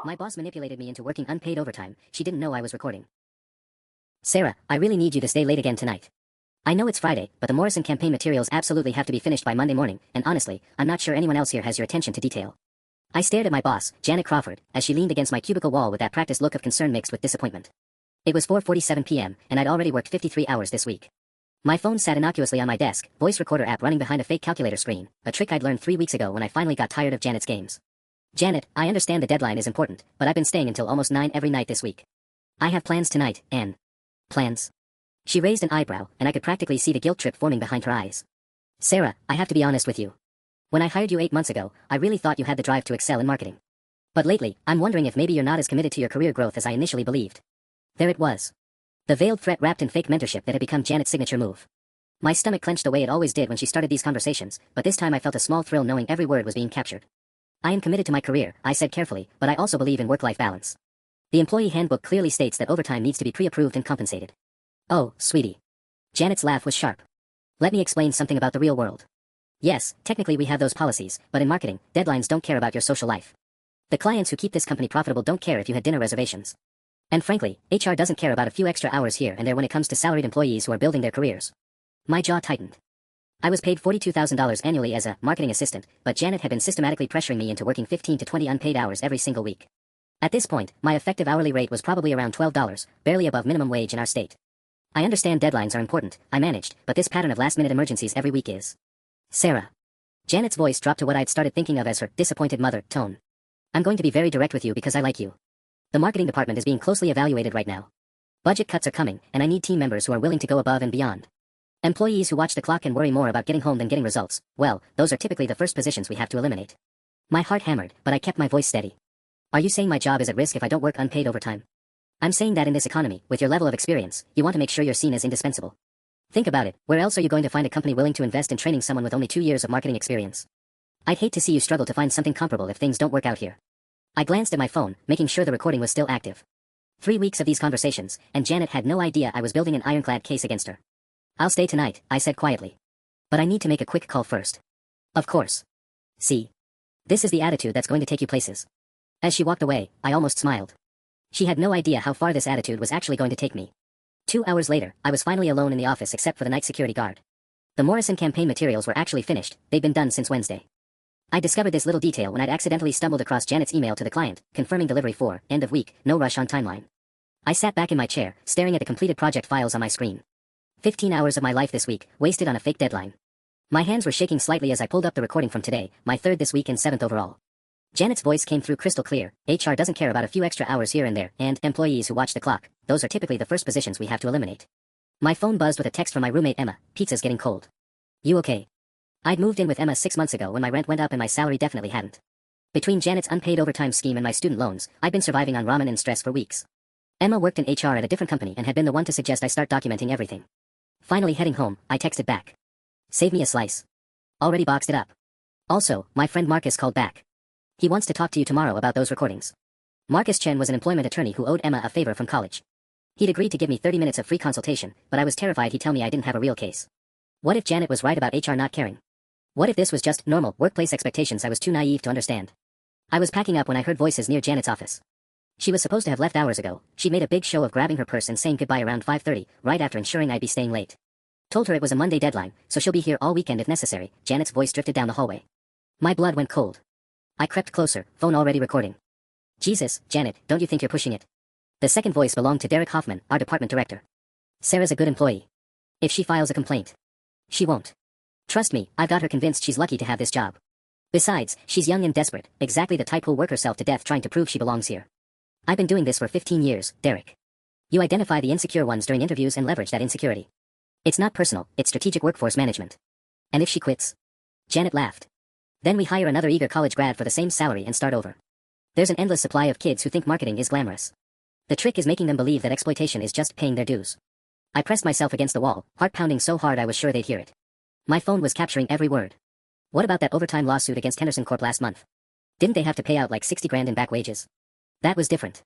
My boss manipulated me into working unpaid overtime. She didn't know I was recording. Sarah, I really need you to stay late again tonight. I know it's Friday, but the Morrison campaign materials absolutely have to be finished by Monday morning, and honestly, I'm not sure anyone else here has your attention to detail. I stared at my boss, Janet Crawford, as she leaned against my cubicle wall with that practiced look of concern mixed with disappointment. It was 4:47 p.m., and I'd already worked 53 hours this week. My phone sat innocuously on my desk, voice recorder app running behind a fake calculator screen, a trick I'd learned 3 weeks ago when I finally got tired of Janet's games. Janet, I understand the deadline is important, but I've been staying until almost 9 every night this week. I have plans tonight, Anne. Plans? She raised an eyebrow, and I could practically see the guilt trip forming behind her eyes. Sarah, I have to be honest with you. When I hired you 8 months ago, I really thought you had the drive to excel in marketing. But lately, I'm wondering if maybe you're not as committed to your career growth as I initially believed. There it was. The veiled threat wrapped in fake mentorship that had become Janet's signature move. My stomach clenched the way it always did when she started these conversations, but this time I felt a small thrill knowing every word was being captured. I am committed to my career, I said carefully, but I also believe in work-life balance. The employee handbook clearly states that overtime needs to be pre-approved and compensated. Oh, sweetie. Janet's laugh was sharp. Let me explain something about the real world. Yes, technically we have those policies, but in marketing, deadlines don't care about your social life. The clients who keep this company profitable don't care if you had dinner reservations. And frankly, HR doesn't care about a few extra hours here and there when it comes to salaried employees who are building their careers. My jaw tightened. I was paid $42,000 annually as a marketing assistant, but Janet had been systematically pressuring me into working 15 to 20 unpaid hours every single week. At this point, my effective hourly rate was probably around $12, barely above minimum wage in our state. I understand deadlines are important, I managed, but this pattern of last-minute emergencies every week is... Sarah. Janet's voice dropped to what I'd started thinking of as her disappointed mother tone. I'm going to be very direct with you because I like you. The marketing department is being closely evaluated right now. Budget cuts are coming, and I need team members who are willing to go above and beyond. Employees who watch the clock and worry more about getting home than getting results, well, those are typically the first positions we have to eliminate. My heart hammered, but I kept my voice steady. Are you saying my job is at risk if I don't work unpaid overtime? I'm saying that in this economy, with your level of experience, you want to make sure you're seen as indispensable. Think about it, where else are you going to find a company willing to invest in training someone with only 2 years of marketing experience? I'd hate to see you struggle to find something comparable if things don't work out here. I glanced at my phone, making sure the recording was still active. 3 weeks of these conversations, and Janet had no idea I was building an ironclad case against her. I'll stay tonight, I said quietly. But I need to make a quick call first. Of course. See. This is the attitude that's going to take you places. As she walked away, I almost smiled. She had no idea how far this attitude was actually going to take me. 2 hours later, I was finally alone in the office except for the night security guard. The Morrison campaign materials were actually finished, they'd been done since Wednesday. I discovered this little detail when I'd accidentally stumbled across Janet's email to the client, confirming delivery for, end of week, no rush on timeline. I sat back in my chair, staring at the completed project files on my screen. 15 hours of my life this week, wasted on a fake deadline. My hands were shaking slightly as I pulled up the recording from today, my 3rd this week and 7th overall. Janet's voice came through crystal clear. HR doesn't care about a few extra hours here and there, and employees who watch the clock, those are typically the first positions we have to eliminate. My phone buzzed with a text from my roommate Emma. Pizza's getting cold. You okay? I'd moved in with Emma 6 months ago when my rent went up and my salary definitely hadn't. Between Janet's unpaid overtime scheme and my student loans, I'd been surviving on ramen and stress for weeks. Emma worked in HR at a different company and had been the one to suggest I start documenting everything. Finally heading home, I texted back. Save me a slice. Already boxed it up. Also, my friend Marcus called back. He wants to talk to you tomorrow about those recordings. Marcus Chen was an employment attorney who owed Emma a favor from college. He'd agreed to give me 30 minutes of free consultation, but I was terrified he'd tell me I didn't have a real case. What if Janet was right about HR not caring? What if this was just normal workplace expectations I was too naive to understand? I was packing up when I heard voices near Janet's office. She was supposed to have left hours ago. She'd made a big show of grabbing her purse and saying goodbye around 5:30, right after ensuring I'd be staying late. Told her it was a Monday deadline, so she'll be here all weekend if necessary. Janet's voice drifted down the hallway. My blood went cold. I crept closer, phone already recording. Jesus, Janet, don't you think you're pushing it? The second voice belonged to Derek Hoffman, our department director. Sarah's a good employee. If she files a complaint. She won't. Trust me, I've got her convinced she's lucky to have this job. Besides, she's young and desperate, exactly the type who'll work herself to death trying to prove she belongs here. I've been doing this for 15 years, Derek. You identify the insecure ones during interviews and leverage that insecurity. It's not personal, it's strategic workforce management. And if she quits? Janet laughed. Then we hire another eager college grad for the same salary and start over. There's an endless supply of kids who think marketing is glamorous. The trick is making them believe that exploitation is just paying their dues. I pressed myself against the wall, heart pounding so hard I was sure they'd hear it. My phone was capturing every word. What about that overtime lawsuit against Henderson Corp last month? Didn't they have to pay out like 60 grand in back wages? That was different.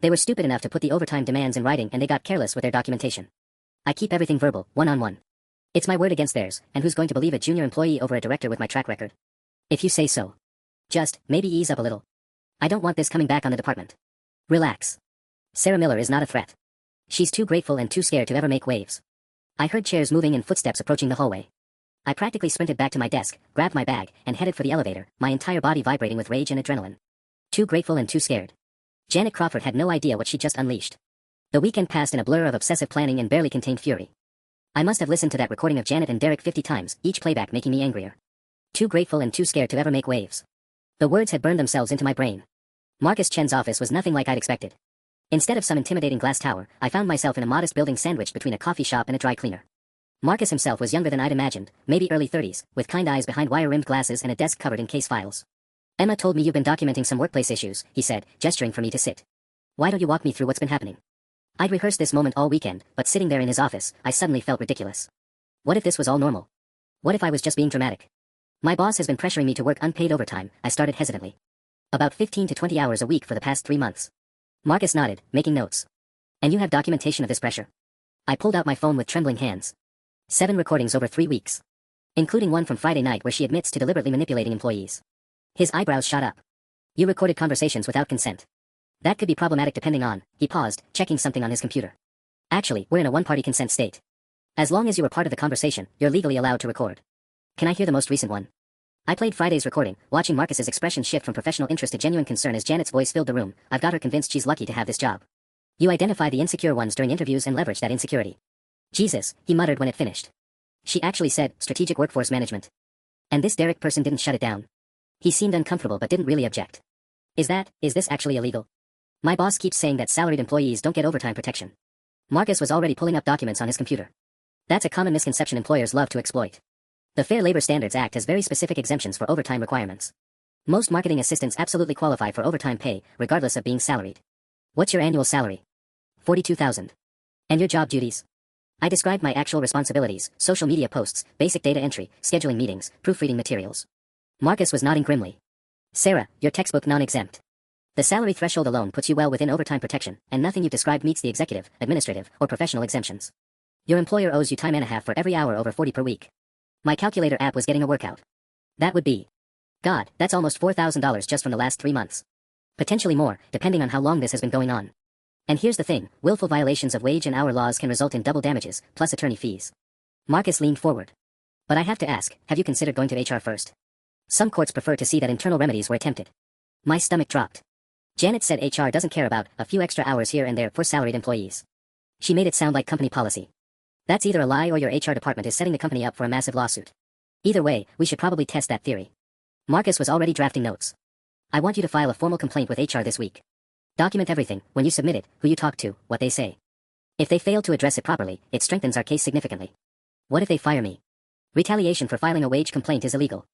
They were stupid enough to put the overtime demands in writing and they got careless with their documentation. I keep everything verbal, one-on-one. It's my word against theirs, and who's going to believe a junior employee over a director with my track record? If you say so. Just, maybe ease up a little. I don't want this coming back on the department. Relax. Sarah Miller is not a threat. She's too grateful and too scared to ever make waves. I heard chairs moving and footsteps approaching the hallway. I practically sprinted back to my desk, grabbed my bag, and headed for the elevator, my entire body vibrating with rage and adrenaline. Too grateful and too scared. Janet Crawford had no idea what she just unleashed. The weekend passed in a blur of obsessive planning and barely contained fury. I must have listened to that recording of Janet and Derek 50 times, each playback making me angrier. Too grateful and too scared to ever make waves. The words had burned themselves into my brain. Marcus Chen's office was nothing like I'd expected. Instead of some intimidating glass tower, I found myself in a modest building sandwiched between a coffee shop and a dry cleaner. Marcus himself was younger than I'd imagined, maybe early 30s, with kind eyes behind wire-rimmed glasses and a desk covered in case files. Emma told me you've been documenting some workplace issues, he said, gesturing for me to sit. Why don't you walk me through what's been happening? I'd rehearsed this moment all weekend, but sitting there in his office, I suddenly felt ridiculous. What if this was all normal? What if I was just being dramatic? My boss has been pressuring me to work unpaid overtime, I started hesitantly. About 15 to 20 hours a week for the past 3 months. Marcus nodded, making notes. And you have documentation of this pressure? I pulled out my phone with trembling hands. 7 recordings over 3 weeks. Including one from Friday night where she admits to deliberately manipulating employees. His eyebrows shot up. You recorded conversations without consent. That could be problematic depending on, he paused, checking something on his computer. Actually, we're in a one-party consent state. As long as you were part of the conversation, you're legally allowed to record. Can I hear the most recent one? I played Friday's recording, watching Marcus's expression shift from professional interest to genuine concern as Janet's voice filled the room. I've got her convinced she's lucky to have this job. You identify the insecure ones during interviews and leverage that insecurity. Jesus, he muttered when it finished. She actually said, strategic workforce management. And this Derek person didn't shut it down. He seemed uncomfortable but didn't really object. Is this actually illegal? My boss keeps saying that salaried employees don't get overtime protection. Marcus was already pulling up documents on his computer. That's a common misconception employers love to exploit. The Fair Labor Standards Act has very specific exemptions for overtime requirements. Most marketing assistants absolutely qualify for overtime pay, regardless of being salaried. What's your annual salary? $42,000. And your job duties? I described my actual responsibilities, social media posts, basic data entry, scheduling meetings, proofreading materials. Marcus was nodding grimly. Sarah, you're textbook non-exempt. The salary threshold alone puts you well within overtime protection, and nothing you've described meets the executive, administrative, or professional exemptions. Your employer owes you time and a half for every hour over 40 per week. My calculator app was getting a workout. That would be. God, that's almost $4,000 just from the last 3 months. Potentially more, depending on how long this has been going on. And here's the thing, willful violations of wage and hour laws can result in double damages, plus attorney fees. Marcus leaned forward. But I have to ask, have you considered going to HR first? Some courts prefer to see that internal remedies were attempted. My stomach dropped. Janet said HR doesn't care about a few extra hours here and there for salaried employees. She made it sound like company policy. That's either a lie or your HR department is setting the company up for a massive lawsuit. Either way, we should probably test that theory. Marcus was already drafting notes. I want you to file a formal complaint with HR this week. Document everything, when you submit it, who you talk to, what they say. If they fail to address it properly, it strengthens our case significantly. What if they fire me? Retaliation for filing a wage complaint is illegal.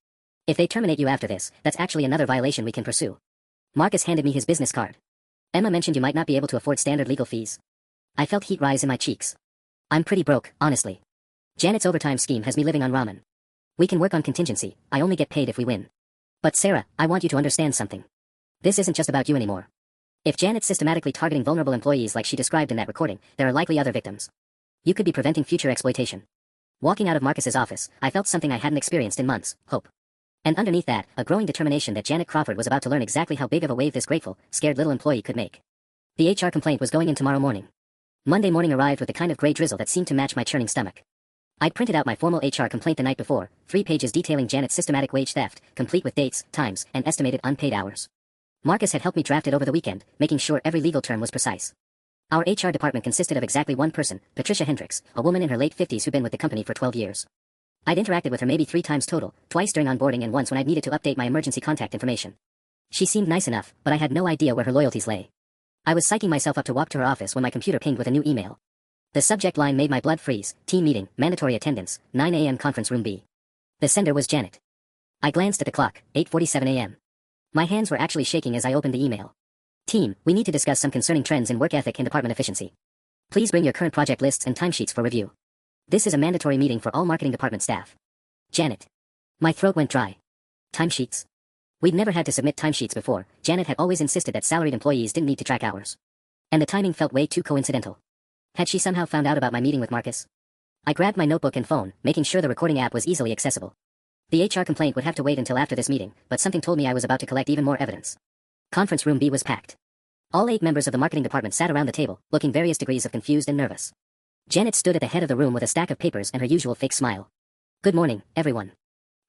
If they terminate you after this, that's actually another violation we can pursue. Marcus handed me his business card. Emma mentioned you might not be able to afford standard legal fees. I felt heat rise in my cheeks. I'm pretty broke, honestly. Janet's overtime scheme has me living on ramen. We can work on contingency, I only get paid if we win. But Sarah, I want you to understand something. This isn't just about you anymore. If Janet's systematically targeting vulnerable employees like she described in that recording, there are likely other victims. You could be preventing future exploitation. Walking out of Marcus's office, I felt something I hadn't experienced in months, hope. And underneath that, a growing determination that Janet Crawford was about to learn exactly how big of a wave this grateful, scared little employee could make. The HR complaint was going in tomorrow morning. Monday morning arrived with the kind of gray drizzle that seemed to match my churning stomach. I'd printed out my formal HR complaint the night before, 3 pages detailing Janet's systematic wage theft, complete with dates, times, and estimated unpaid hours. Marcus had helped me draft it over the weekend, making sure every legal term was precise. Our HR department consisted of exactly one person, Patricia Hendricks, a woman in her late 50s who'd been with the company for 12 years. I'd interacted with her maybe 3 times total, twice during onboarding and once when I'd needed to update my emergency contact information. She seemed nice enough, but I had no idea where her loyalties lay. I was psyching myself up to walk to her office when my computer pinged with a new email. The subject line made my blood freeze, team meeting, mandatory attendance, 9 a.m. conference room B. The sender was Janet. I glanced at the clock, 8:47 a.m. My hands were actually shaking as I opened the email. Team, we need to discuss some concerning trends in work ethic and department efficiency. Please bring your current project lists and timesheets for review. This is a mandatory meeting for all marketing department staff. Janet. My throat went dry. Timesheets? We'd never had to submit timesheets before. Janet had always insisted that salaried employees didn't need to track hours. And the timing felt way too coincidental. Had she somehow found out about my meeting with Marcus? I grabbed my notebook and phone, making sure the recording app was easily accessible. The HR complaint would have to wait until after this meeting, but something told me I was about to collect even more evidence. Conference room B was packed. All 8 members of the marketing department sat around the table, looking various degrees of confused and nervous. Janet stood at the head of the room with a stack of papers and her usual fake smile. Good morning, everyone.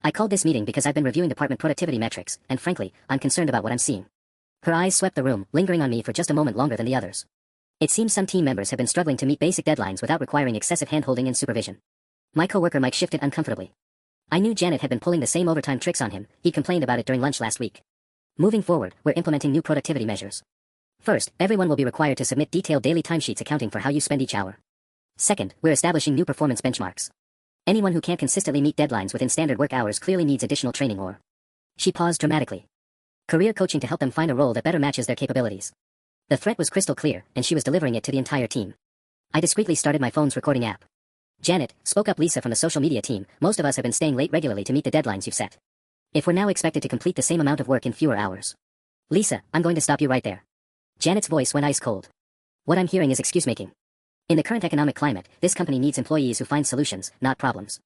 I called this meeting because I've been reviewing department productivity metrics, and frankly, I'm concerned about what I'm seeing. Her eyes swept the room, lingering on me for just a moment longer than the others. It seems some team members have been struggling to meet basic deadlines without requiring excessive hand-holding and supervision. My coworker Mike shifted uncomfortably. I knew Janet had been pulling the same overtime tricks on him. He complained about it during lunch last week. Moving forward, we're implementing new productivity measures. First, everyone will be required to submit detailed daily timesheets accounting for how you spend each hour. Second, we're establishing new performance benchmarks. Anyone who can't consistently meet deadlines within standard work hours clearly needs additional training or... She paused dramatically. Career coaching to help them find a role that better matches their capabilities. The threat was crystal clear, and she was delivering it to the entire team. I discreetly started my phone's recording app. Janet, spoke up Lisa from the social media team, most of us have been staying late regularly to meet the deadlines you've set. If we're now expected to complete the same amount of work in fewer hours. Lisa, I'm going to stop you right there. Janet's voice went ice cold. What I'm hearing is excuse-making. In the current economic climate, this company needs employees who find solutions, not problems.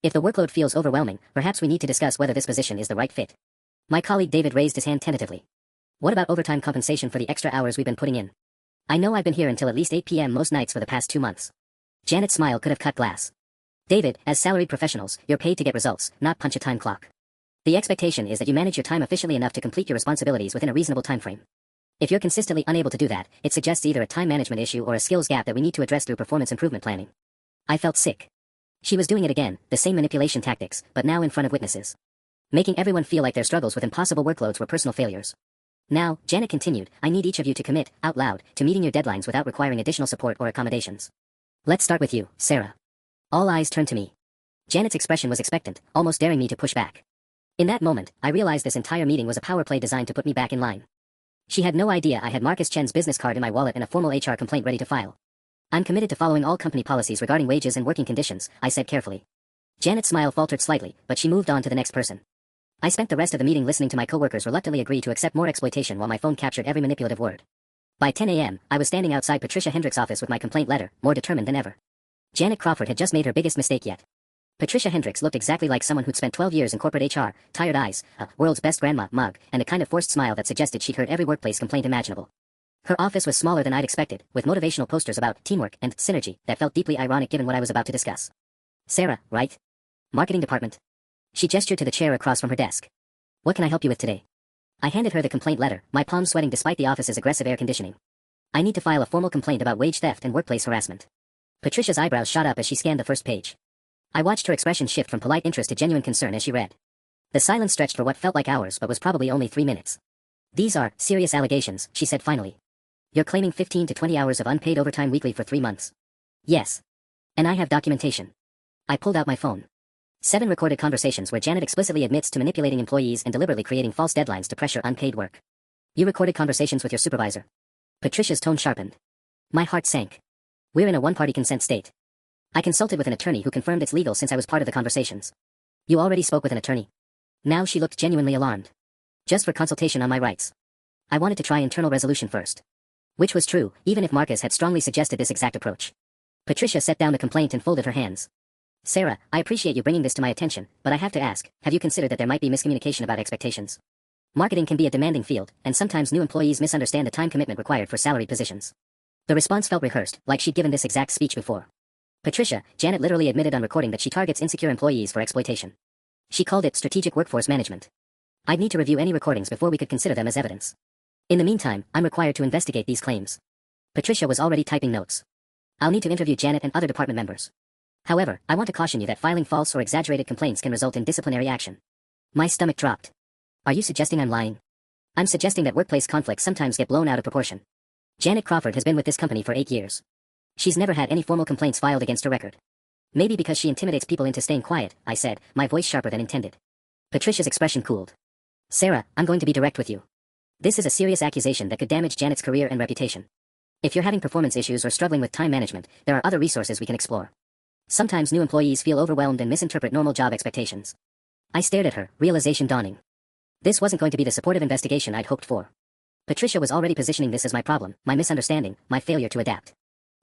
If the workload feels overwhelming, perhaps we need to discuss whether this position is the right fit. My colleague David raised his hand tentatively. What about overtime compensation for the extra hours we've been putting in? I know I've been here until at least 8 p.m. most nights for the past 2 months. Janet's smile could have cut glass. David, as salaried professionals, you're paid to get results, not punch a time clock. The expectation is that you manage your time efficiently enough to complete your responsibilities within a reasonable time frame. If you're consistently unable to do that, it suggests either a time management issue or a skills gap that we need to address through performance improvement planning. I felt sick. She was doing it again, the same manipulation tactics, but now in front of witnesses. Making everyone feel like their struggles with impossible workloads were personal failures. Now, Janet continued, I need each of you to commit, out loud, to meeting your deadlines without requiring additional support or accommodations. Let's start with you, Sarah. All eyes turned to me. Janet's expression was expectant, almost daring me to push back. In that moment, I realized this entire meeting was a power play designed to put me back in line. She had no idea I had Marcus Chen's business card in my wallet and a formal HR complaint ready to file. I'm committed to following all company policies regarding wages and working conditions, I said carefully. Janet's smile faltered slightly, but she moved on to the next person. I spent the rest of the meeting listening to my coworkers reluctantly agree to accept more exploitation while my phone captured every manipulative word. By 10 a.m., I was standing outside Patricia Hendricks' office with my complaint letter, more determined than ever. Janet Crawford had just made her biggest mistake yet. Patricia Hendricks looked exactly like someone who'd spent 12 years in corporate HR, tired eyes, a world's best grandma mug, and a kind of forced smile that suggested she'd heard every workplace complaint imaginable. Her office was smaller than I'd expected, with motivational posters about teamwork and synergy that felt deeply ironic given what I was about to discuss. Sarah, right? Marketing department. She gestured to the chair across from her desk. What can I help you with today? I handed her the complaint letter, my palms sweating despite the office's aggressive air conditioning. I need to file a formal complaint about wage theft and workplace harassment. Patricia's eyebrows shot up as she scanned the first page. I watched her expression shift from polite interest to genuine concern as she read. The silence stretched for what felt like hours but was probably only 3 minutes. These are serious allegations, she said finally. You're claiming 15 to 20 hours of unpaid overtime weekly for 3 months. Yes. And I have documentation. I pulled out my phone. 7 recorded conversations where Janet explicitly admits to manipulating employees and deliberately creating false deadlines to pressure unpaid work. You recorded conversations with your supervisor. Patricia's tone sharpened. My heart sank. We're in a one-party consent state. I consulted with an attorney who confirmed it's legal since I was part of the conversations. You already spoke with an attorney. Now she looked genuinely alarmed. Just for consultation on my rights. I wanted to try internal resolution first. Which was true, even if Marcus had strongly suggested this exact approach. Patricia set down the complaint and folded her hands. Sarah, I appreciate you bringing this to my attention, but I have to ask, have you considered that there might be miscommunication about expectations? Marketing can be a demanding field, and sometimes new employees misunderstand the time commitment required for salaried positions. The response felt rehearsed, like she'd given this exact speech before. Patricia, Janet literally admitted on recording that she targets insecure employees for exploitation. She called it strategic workforce management. I'd need to review any recordings before we could consider them as evidence. In the meantime, I'm required to investigate these claims. Patricia was already typing notes. I'll need to interview Janet and other department members. However, I want to caution you that filing false or exaggerated complaints can result in disciplinary action. My stomach dropped. Are you suggesting I'm lying? I'm suggesting that workplace conflicts sometimes get blown out of proportion. Janet Crawford has been with this company for 8 years. She's never had any formal complaints filed against her record. Maybe because she intimidates people into staying quiet, I said, my voice sharper than intended. Patricia's expression cooled. Sarah, I'm going to be direct with you. This is a serious accusation that could damage Janet's career and reputation. If you're having performance issues or struggling with time management, there are other resources we can explore. Sometimes new employees feel overwhelmed and misinterpret normal job expectations. I stared at her, realization dawning. This wasn't going to be the supportive investigation I'd hoped for. Patricia was already positioning this as my problem, my misunderstanding, my failure to adapt.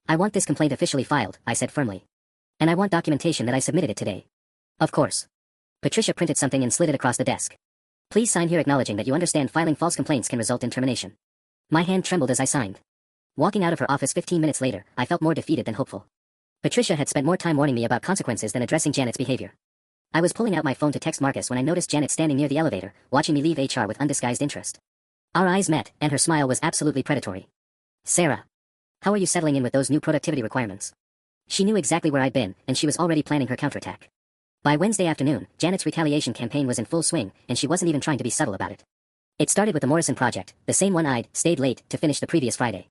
I want this complaint officially filed, I said firmly. And I want documentation that I submitted it today. Of course. Patricia printed something and slid it across the desk. Please sign here acknowledging that you understand filing false complaints can result in termination. My hand trembled as I signed. Walking out of her office 15 minutes later, I felt more defeated than hopeful. Patricia had spent more time warning me about consequences than addressing Janet's behavior. I was pulling out my phone to text Marcus when I noticed Janet standing near the elevator, watching me leave HR with undisguised interest. Our eyes met, and her smile was absolutely predatory. Sarah. How are you settling in with those new productivity requirements? She knew exactly where I'd been, and she was already planning her counterattack. By Wednesday afternoon, Janet's retaliation campaign was in full swing, and she wasn't even trying to be subtle about it. It started with the Morrison project, the same one I'd stayed late to finish the previous Friday.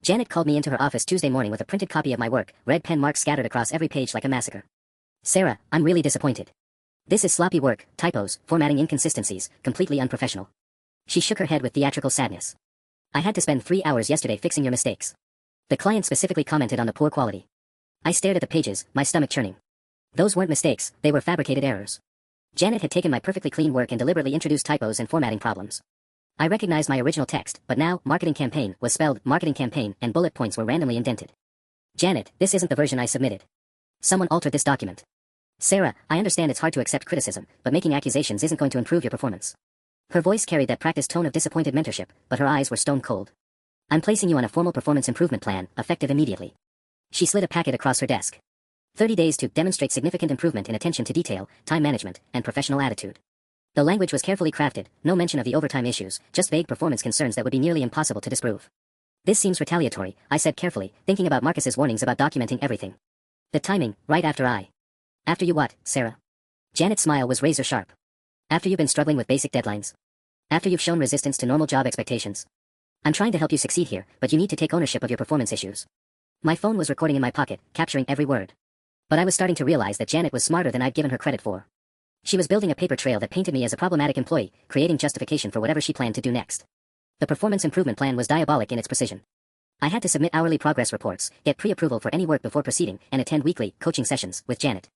Janet called me into her office Tuesday morning with a printed copy of my work, red pen marks scattered across every page like a massacre. Sarah, I'm really disappointed. This is sloppy work, typos, formatting inconsistencies, completely unprofessional. She shook her head with theatrical sadness. I had to spend 3 hours yesterday fixing your mistakes. The client specifically commented on the poor quality. I stared at the pages, my stomach churning. Those weren't mistakes, they were fabricated errors. Janet had taken my perfectly clean work and deliberately introduced typos and formatting problems. I recognized my original text, but now, marketing campaign was spelled marketing campaign and bullet points were randomly indented. Janet, this isn't the version I submitted. Someone altered this document. Sarah, I understand it's hard to accept criticism, but making accusations isn't going to improve your performance. Her voice carried that practiced tone of disappointed mentorship, but her eyes were stone cold. I'm placing you on a formal performance improvement plan, effective immediately. She slid a packet across her desk. 30 days to demonstrate significant improvement in attention to detail, time management, and professional attitude. The language was carefully crafted, no mention of the overtime issues, just vague performance concerns that would be nearly impossible to disprove. This seems retaliatory, I said carefully, thinking about Marcus's warnings about documenting everything. The timing, right after I. After you what, Sarah? Janet's smile was razor sharp. After you've been struggling with basic deadlines. After you've shown resistance to normal job expectations. I'm trying to help you succeed here, but you need to take ownership of your performance issues. My phone was recording in my pocket, capturing every word. But I was starting to realize that Janet was smarter than I'd given her credit for. She was building a paper trail that painted me as a problematic employee, creating justification for whatever she planned to do next. The performance improvement plan was diabolic in its precision. I had to submit hourly progress reports, get pre-approval for any work before proceeding, and attend weekly coaching sessions with Janet.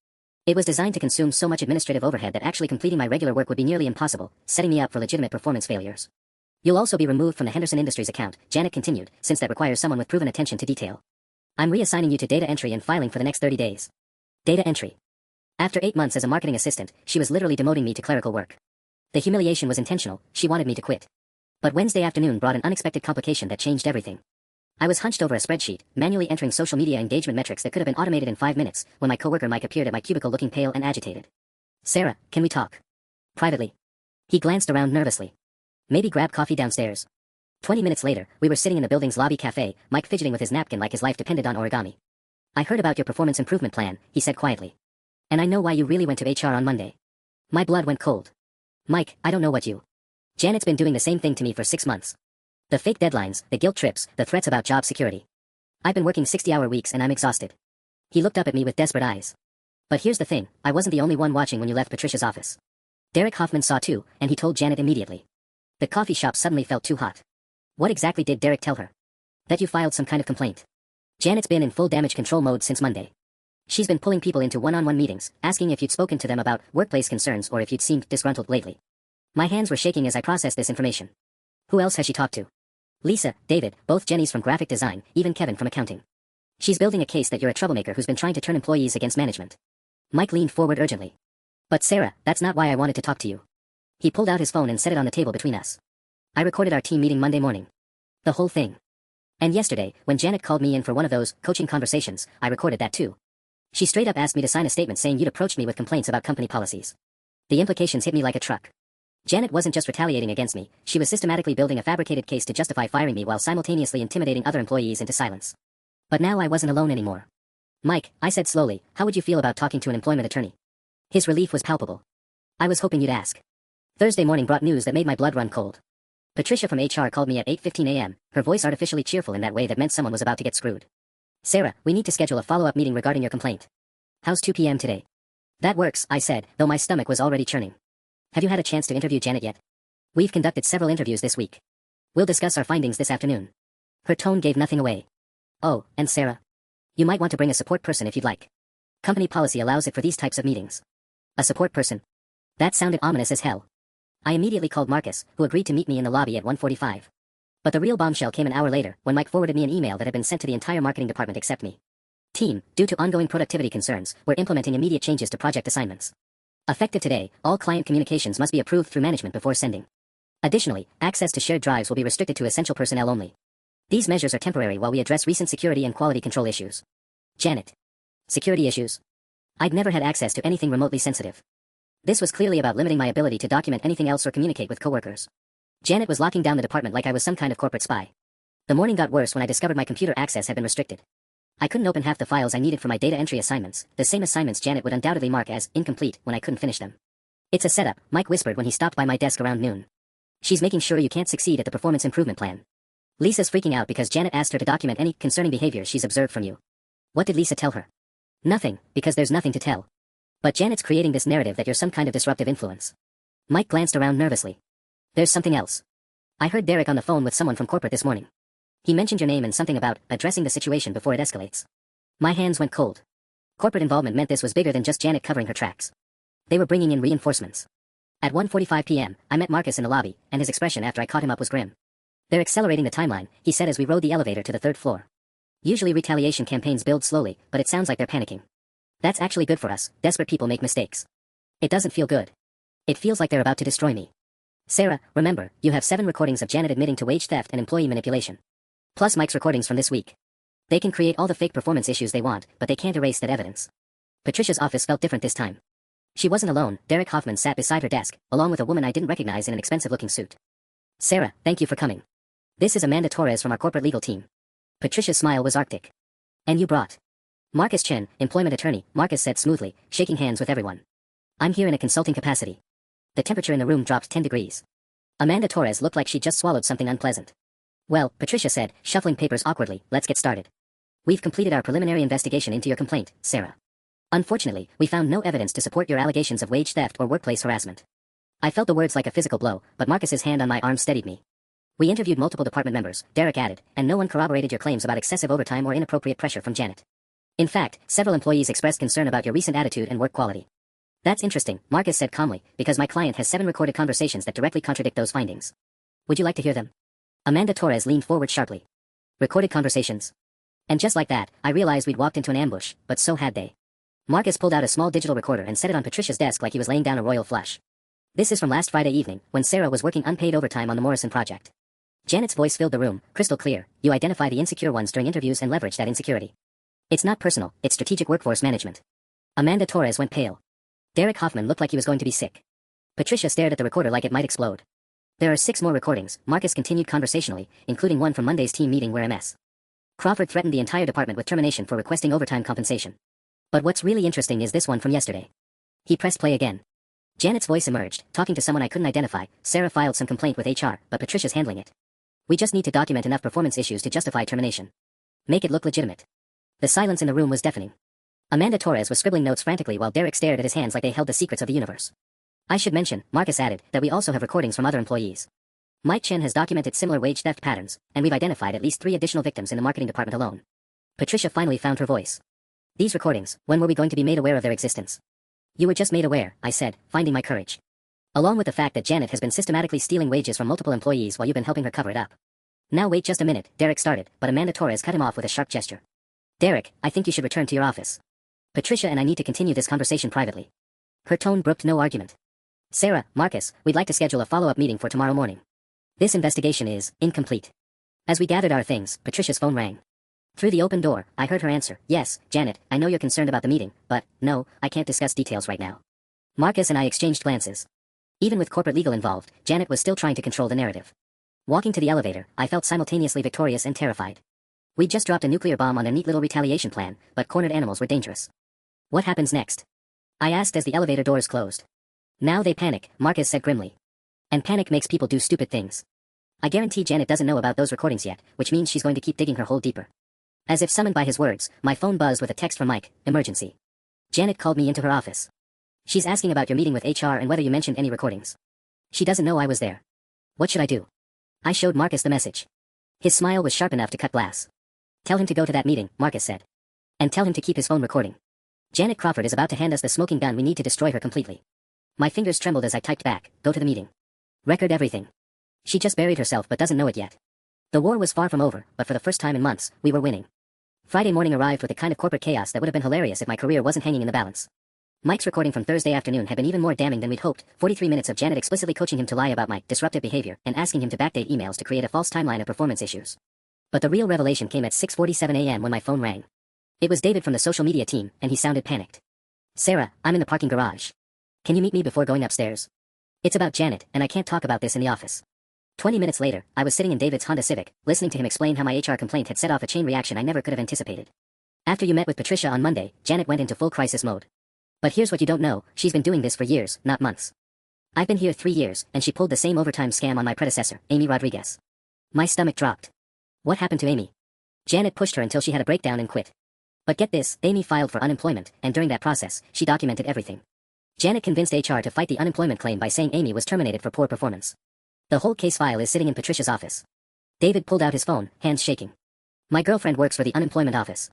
It was designed to consume so much administrative overhead that actually completing my regular work would be nearly impossible, setting me up for legitimate performance failures. You'll also be removed from the Henderson Industries account, Janet continued, since that requires someone with proven attention to detail. I'm reassigning you to data entry and filing for the next 30 days. Data entry. After 8 months as a marketing assistant, she was literally demoting me to clerical work. The humiliation was intentional, she wanted me to quit. But Wednesday afternoon brought an unexpected complication that changed everything. I was hunched over a spreadsheet, manually entering social media engagement metrics that could have been automated in 5 minutes, when my coworker Mike appeared at my cubicle looking pale and agitated. Sarah, can we talk? Privately. He glanced around nervously. Maybe grab coffee downstairs. 20 minutes later, we were sitting in the building's lobby cafe, Mike fidgeting with his napkin like his life depended on origami. I heard about your performance improvement plan, he said quietly. And I know why you really went to HR on Monday. My blood went cold. Mike, I don't know what you. Janet's been doing the same thing to me for 6 months. The fake deadlines, the guilt trips, the threats about job security. I've been working 60-hour weeks and I'm exhausted. He looked up at me with desperate eyes. But here's the thing, I wasn't the only one watching when you left Patricia's office. Derek Hoffman saw too, and he told Janet immediately. The coffee shop suddenly felt too hot. What exactly did Derek tell her? That you filed some kind of complaint. Janet's been in full damage control mode since Monday. She's been pulling people into one-on-one meetings, asking if you'd spoken to them about workplace concerns or if you'd seemed disgruntled lately. My hands were shaking as I processed this information. Who else has she talked to? Lisa, David, both Jennies from graphic design, even Kevin from accounting. She's building a case that you're a troublemaker who's been trying to turn employees against management. Mike leaned forward urgently. But Sarah, that's not why I wanted to talk to you. He pulled out his phone and set it on the table between us. I recorded our team meeting Monday morning. The whole thing. And yesterday, when Janet called me in for one of those coaching conversations, I recorded that too. She straight up asked me to sign a statement saying you'd approached me with complaints about company policies. The implications hit me like a truck. Janet wasn't just retaliating against me, she was systematically building a fabricated case to justify firing me while simultaneously intimidating other employees into silence. But now I wasn't alone anymore. Mike, I said slowly, how would you feel about talking to an employment attorney? His relief was palpable. I was hoping you'd ask. Thursday morning brought news that made my blood run cold. Patricia from HR called me at 8:15 a.m., her voice artificially cheerful in that way that meant someone was about to get screwed. Sarah, we need to schedule a follow-up meeting regarding your complaint. How's 2 p.m. today? That works, I said, though my stomach was already churning. Have you had a chance to interview Janet yet? We've conducted several interviews this week. We'll discuss our findings this afternoon. Her tone gave nothing away. Oh, and Sarah? You might want to bring a support person if you'd like. Company policy allows it for these types of meetings. A support person? That sounded ominous as hell. I immediately called Marcus, who agreed to meet me in the lobby at 1:45. But the real bombshell came an hour later, when Mike forwarded me an email that had been sent to the entire marketing department except me. Team, due to ongoing productivity concerns, we're implementing immediate changes to project assignments. Effective today, all client communications must be approved through management before sending. Additionally, access to shared drives will be restricted to essential personnel only. These measures are temporary while we address recent security and quality control issues. Janet. Security issues? I'd never had access to anything remotely sensitive. This was clearly about limiting my ability to document anything else or communicate with coworkers. Janet was locking down the department like I was some kind of corporate spy. The morning got worse when I discovered my computer access had been restricted. I couldn't open half the files I needed for my data entry assignments, the same assignments Janet would undoubtedly mark as incomplete when I couldn't finish them. It's a setup, Mike whispered when he stopped by my desk around noon. She's making sure you can't succeed at the performance improvement plan. Lisa's freaking out because Janet asked her to document any concerning behavior she's observed from you. What did Lisa tell her? Nothing, because there's nothing to tell. But Janet's creating this narrative that you're some kind of disruptive influence. Mike glanced around nervously. There's something else. I heard Derek on the phone with someone from corporate this morning. He mentioned your name and something about addressing the situation before it escalates. My hands went cold. Corporate involvement meant this was bigger than just Janet covering her tracks. They were bringing in reinforcements. At 1:45 p.m., I met Marcus in the lobby, and his expression after I caught him up was grim. They're accelerating the timeline, he said as we rode the elevator to the third floor. Usually retaliation campaigns build slowly, but it sounds like they're panicking. That's actually good for us, desperate people make mistakes. It doesn't feel good. It feels like they're about to destroy me. Sarah, remember, you have 7 recordings of Janet admitting to wage theft and employee manipulation. Plus Mike's recordings from this week. They can create all the fake performance issues they want, but they can't erase that evidence. Patricia's office felt different this time. She wasn't alone. Derek Hoffman sat beside her desk, along with a woman I didn't recognize in an expensive-looking suit. Sarah, thank you for coming. This is Amanda Torres from our corporate legal team. Patricia's smile was arctic. And you brought Marcus Chen, employment attorney, Marcus said smoothly, shaking hands with everyone. I'm here in a consulting capacity. The temperature in the room dropped 10 degrees. Amanda Torres looked like she'd just swallowed something unpleasant. Well, Patricia said, shuffling papers awkwardly, let's get started. We've completed our preliminary investigation into your complaint, Sarah. Unfortunately, we found no evidence to support your allegations of wage theft or workplace harassment. I felt the words like a physical blow, but Marcus's hand on my arm steadied me. We interviewed multiple department members, Derek added, and no one corroborated your claims about excessive overtime or inappropriate pressure from Janet. In fact, several employees expressed concern about your recent attitude and work quality. That's interesting, Marcus said calmly, because my client has 7 recorded conversations that directly contradict those findings. Would you like to hear them? Amanda Torres leaned forward sharply. Recorded conversations. And just like that, I realized we'd walked into an ambush, but so had they. Marcus pulled out a small digital recorder and set it on Patricia's desk like he was laying down a royal flush. This is from last Friday evening, when Sarah was working unpaid overtime on the Morrison project. Janet's voice filled the room, crystal clear. You identify the insecure ones during interviews and leverage that insecurity. It's not personal, it's strategic workforce management. Amanda Torres went pale. Derek Hoffman looked like he was going to be sick. Patricia stared at the recorder like it might explode. There are 6 more recordings, Marcus continued conversationally, including one from Monday's team meeting where Ms. Crawford threatened the entire department with termination for requesting overtime compensation. But what's really interesting is this one from yesterday. He pressed play again. Janet's voice emerged, talking to someone I couldn't identify. Sarah filed some complaint with HR, but Patricia's handling it. We just need to document enough performance issues to justify termination. Make it look legitimate. The silence in the room was deafening. Amanda Torres was scribbling notes frantically while Derek stared at his hands like they held the secrets of the universe. I should mention, Marcus added, that we also have recordings from other employees. Mike Chen has documented similar wage theft patterns, and we've identified at least 3 additional victims in the marketing department alone. Patricia finally found her voice. These recordings, when were we going to be made aware of their existence? You were just made aware, I said, finding my courage. Along with the fact that Janet has been systematically stealing wages from multiple employees while you've been helping her cover it up. Now wait just a minute, Derek started, but Amanda Torres cut him off with a sharp gesture. Derek, I think you should return to your office. Patricia and I need to continue this conversation privately. Her tone brooked no argument. Sarah, Marcus, we'd like to schedule a follow-up meeting for tomorrow morning. This investigation is incomplete. As we gathered our things, Patricia's phone rang. Through the open door, I heard her answer, yes, Janet, I know you're concerned about the meeting, but, no, I can't discuss details right now. Marcus and I exchanged glances. Even with corporate legal involved, Janet was still trying to control the narrative. Walking to the elevator, I felt simultaneously victorious and terrified. We'd just dropped a nuclear bomb on their neat little retaliation plan, but cornered animals were dangerous. What happens next? I asked as the elevator doors closed. Now they panic, Marcus said grimly. And panic makes people do stupid things. I guarantee Janet doesn't know about those recordings yet, which means she's going to keep digging her hole deeper. As if summoned by his words, my phone buzzed with a text from Mike, emergency. Janet called me into her office. She's asking about your meeting with HR and whether you mentioned any recordings. She doesn't know I was there. What should I do? I showed Marcus the message. His smile was sharp enough to cut glass. Tell him to go to that meeting, Marcus said. And tell him to keep his phone recording. Janet Crawford is about to hand us the smoking gun we need to destroy her completely. My fingers trembled as I typed back, go to the meeting. Record everything. She just buried herself but doesn't know it yet. The war was far from over, but for the first time in months, we were winning. Friday morning arrived with the kind of corporate chaos that would have been hilarious if my career wasn't hanging in the balance. Mike's recording from Thursday afternoon had been even more damning than we'd hoped, 43 minutes of Janet explicitly coaching him to lie about my disruptive behavior and asking him to backdate emails to create a false timeline of performance issues. But the real revelation came at 6:47 a.m. when my phone rang. It was David from the social media team, and he sounded panicked. "Sarah, I'm in the parking garage. Can you meet me before going upstairs? It's about Janet, and I can't talk about this in the office." 20 minutes later, I was sitting in David's Honda Civic, listening to him explain how my HR complaint had set off a chain reaction I never could have anticipated. "After you met with Patricia on Monday, Janet went into full crisis mode. But here's what you don't know, she's been doing this for years, not months. I've been here 3 years, and she pulled the same overtime scam on my predecessor, Amy Rodriguez." My stomach dropped. What happened to Amy? Janet pushed her until she had a breakdown and quit. But get this, Amy filed for unemployment, and during that process, she documented everything. Janet convinced HR to fight the unemployment claim by saying Amy was terminated for poor performance. The whole case file is sitting in Patricia's office. David pulled out his phone, hands shaking. "My girlfriend works for the unemployment office.